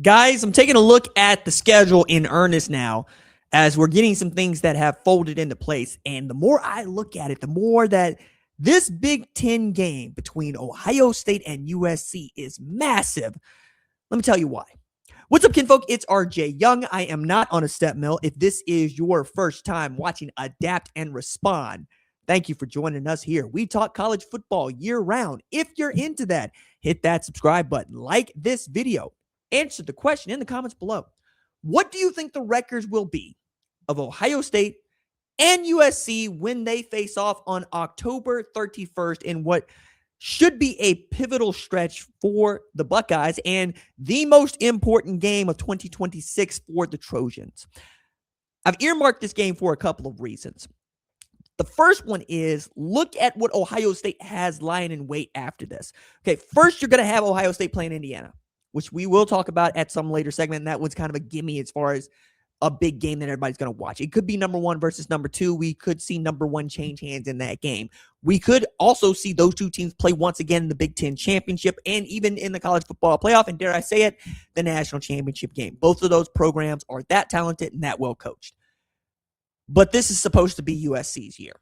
Guys, I'm taking a look at the schedule in earnest now as we're getting some things that have folded into place. And the more I look at it, the more that this Big Ten game between Ohio State and USC is massive. Let me tell you why. What's up, kinfolk? It's RJ Young. I am not on a step mill. If this is your first time watching Adapt and Respond, thank you for joining us here. We talk college football year round. If you're into that, hit that subscribe button, like this video, answer the question in the comments below. What do you think the records will be of Ohio State and USC when they face off on October 31st in what should be a pivotal stretch for the Buckeyes and the most important game of 2026 for the Trojans? I've earmarked this game for a couple of reasons. The first one is look at what Ohio State has lying in wait after this. Okay, first you're going to have Ohio State playing Indiana, which we will talk about at some later segment, and that was kind of a gimme as far as a big game that everybody's going to watch. It could be number one versus number two. We could see number one change hands in that game. We could also see those two teams play once again in the Big Ten championship and even in the college football playoff, and dare I say it, the national championship game. Both of those programs are that talented and that well coached. But this is supposed to be USC's year.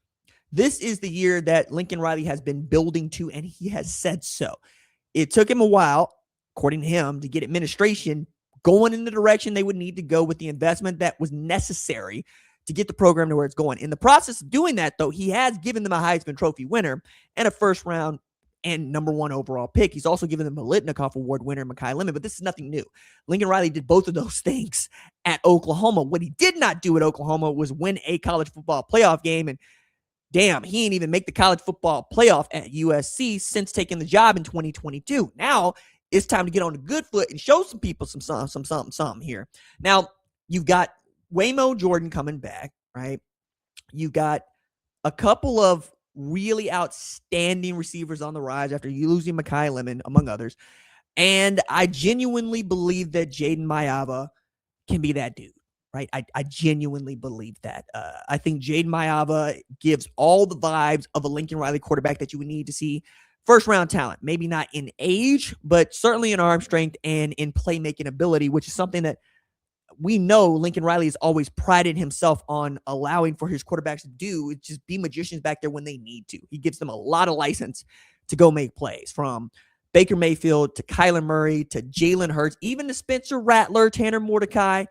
This is the year that Lincoln Riley has been building to, and he has said so. It took him a while, according to him, to get administration going in the direction they would need to go with the investment that was necessary to get the program to where it's going. In the process of doing that, though, he has given them a Heisman Trophy winner and a first round and number one overall pick. He's also given them a Litnikoff Award winner, Mekhi Lemon, but this is nothing new. Lincoln Riley did both of those things at Oklahoma. What he did not do at Oklahoma was win a college football playoff game, and damn, he ain't even make the college football playoff at USC since taking the job in 2022. Now, it's time to get on the good foot and show some people some something here. Now, you've got Waymo Jordan coming back, right? You've got a couple of really outstanding receivers on the rise after you losing Mekhi Lemon, among others. And I genuinely believe that Jaden Mayava can be that dude, right? I genuinely believe that. I think Jaden Mayava gives all the vibes of a Lincoln Riley quarterback that you would need to see. First round talent, maybe not in age, but certainly in arm strength and in playmaking ability, which is something that we know Lincoln Riley has always prided himself on allowing for his quarterbacks to do. It's just be magicians back there when they need to. He gives them a lot of license to go make plays, from Baker Mayfield to Kyler Murray to Jalen Hurts, even to Spencer Rattler, Tanner Mordecai.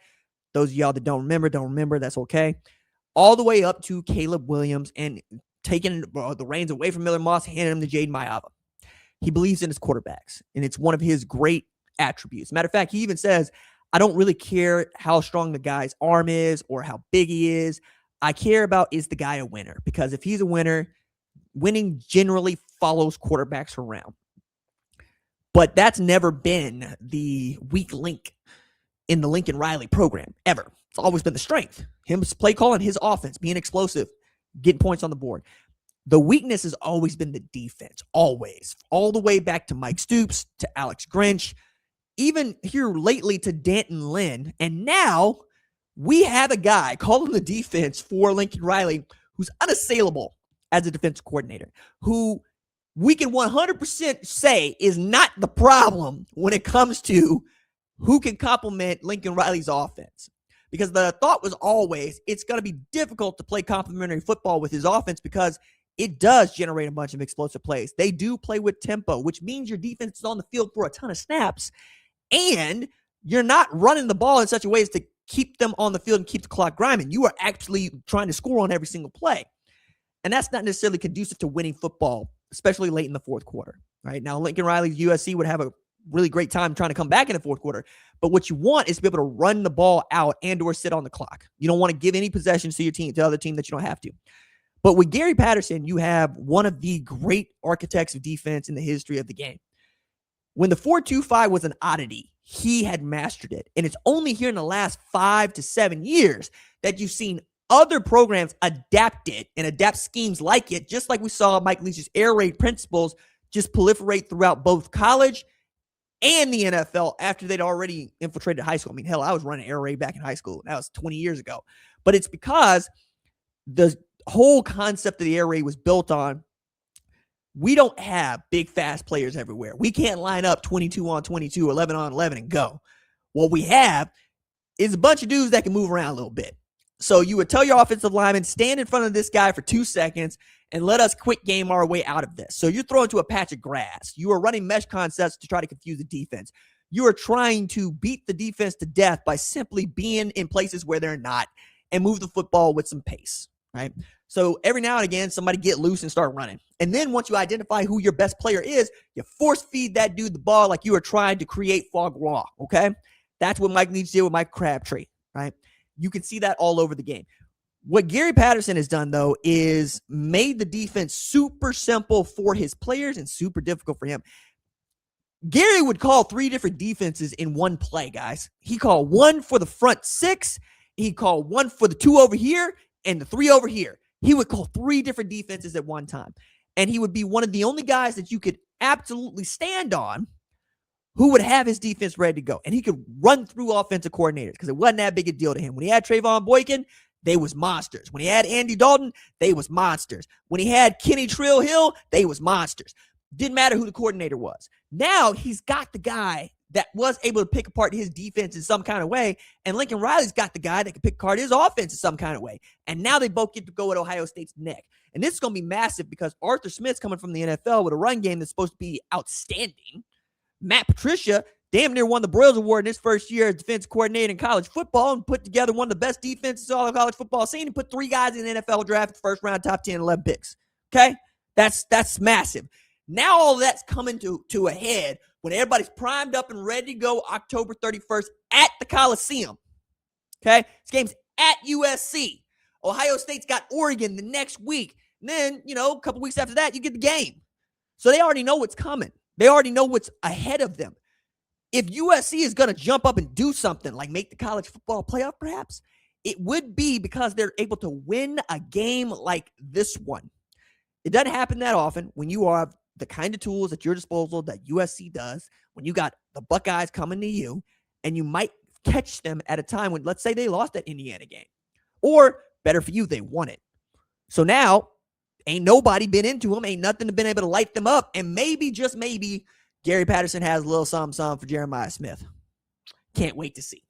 Those of y'all that don't remember, that's okay. All the way up to Caleb Williams and taking the reins away from Miller Moss, handing him to Jaden Mayava. He believes in his quarterbacks, and it's one of his great attributes. Matter of fact, he even says, I don't really care how strong the guy's arm is or how big he is. I care about, is the guy a winner? Because if he's a winner, winning generally follows quarterbacks around. But that's never been the weak link in the Lincoln Riley program, ever. It's always been the strength. His play calling, his offense, being explosive, getting points on the board. The weakness has always been the defense, always. All the way back to Mike Stoops, to Alex Grinch, even here lately to Danton Lynn. And now we have a guy calling the defense for Lincoln Riley who's unassailable as a defense coordinator, who we can 100% say is not the problem when it comes to who can complement Lincoln Riley's offense. Because the thought was always it's going to be difficult to play complementary football with his offense because it does generate a bunch of explosive plays. They do play with tempo, which means your defense is on the field for a ton of snaps, and you're not running the ball in such a way as to keep them on the field and keep the clock grinding. You are actually trying to score on every single play, and that's not necessarily conducive to winning football, especially late in the fourth quarter. Right now, Lincoln Riley's USC would have a really great time trying to come back in the fourth quarter. But what you want is to be able to run the ball out and or sit on the clock. You don't want to give any possessions to your team, to the other team that you don't have to. But with Gary Patterson, you have one of the great architects of defense in the history of the game. When the 4-2-5 was an oddity, he had mastered it. And it's only here in the last 5 to 7 years that you've seen other programs adapt it and adapt schemes like it, just like we saw Mike Leach's air raid principles just proliferate throughout both college and the NFL after they'd already infiltrated high school. I mean, hell, I was running air raid back in high school. That was 20 years ago. But it's because the whole concept of the air raid was built on, we don't have big, fast players everywhere. We can't line up 22 on 22, 11 on 11 and go. What we have is a bunch of dudes that can move around a little bit. So you would tell your offensive lineman, stand in front of this guy for 2 seconds and let us quick game our way out of this. So you're throwing to a patch of grass. You are running mesh concepts to try to confuse the defense. You are trying to beat the defense to death by simply being in places where they're not and move the football with some pace, right? So every now and again, somebody get loose and start running. And then once you identify who your best player is, you force feed that dude the ball like you are trying to create fog raw, okay? That's what Mike needs to do with Mike Crabtree, right? You can see that all over the game. What Gary Patterson has done, though, is made the defense super simple for his players and super difficult for him. Gary would call 3 different defenses in one play, guys. He called one for the front 6. He called one for the 2 over here and the 3 over here. He would call 3 different defenses at one time. And he would be one of the only guys that you could absolutely stand on who would have his defense ready to go. And he could run through offensive coordinators because it wasn't that big a deal to him. When he had Trayvon Boykin, they was monsters. When he had Andy Dalton, they was monsters. When he had Kenny Trill Hill, they was monsters. Didn't matter who the coordinator was. Now he's got the guy that was able to pick apart his defense in some kind of way, and Lincoln Riley's got the guy that can pick apart his offense in some kind of way. And now they both get to go at Ohio State's neck. And this is going to be massive because Arthur Smith's coming from the NFL with a run game that's supposed to be outstanding. Matt Patricia damn near won the Broyles Award in his first year as defensive coordinator in college football and put together one of the best defenses all of college football scene and put 3 guys in the NFL draft, first round, top 10, 11 picks. Okay? That's massive. Now all of that's coming to a head when everybody's primed up and ready to go October 31st at the Coliseum. Okay? This game's at USC. Ohio State's got Oregon the next week. And then, a couple weeks after that, you get the game. So they already know what's coming. They already know what's ahead of them. If USC is going to jump up and do something like make the college football playoff perhaps, it would be because they're able to win a game like this one. It doesn't happen that often when you have the kind of tools at your disposal that USC does, when you got the Buckeyes coming to you, and you might catch them at a time when, let's say, they lost that Indiana game. Or, better for you, they won it. So now, ain't nobody been into them, ain't nothing been able to light them up, and maybe, just maybe, Gary Patterson has a little something for Jeremiah Smith. Can't wait to see.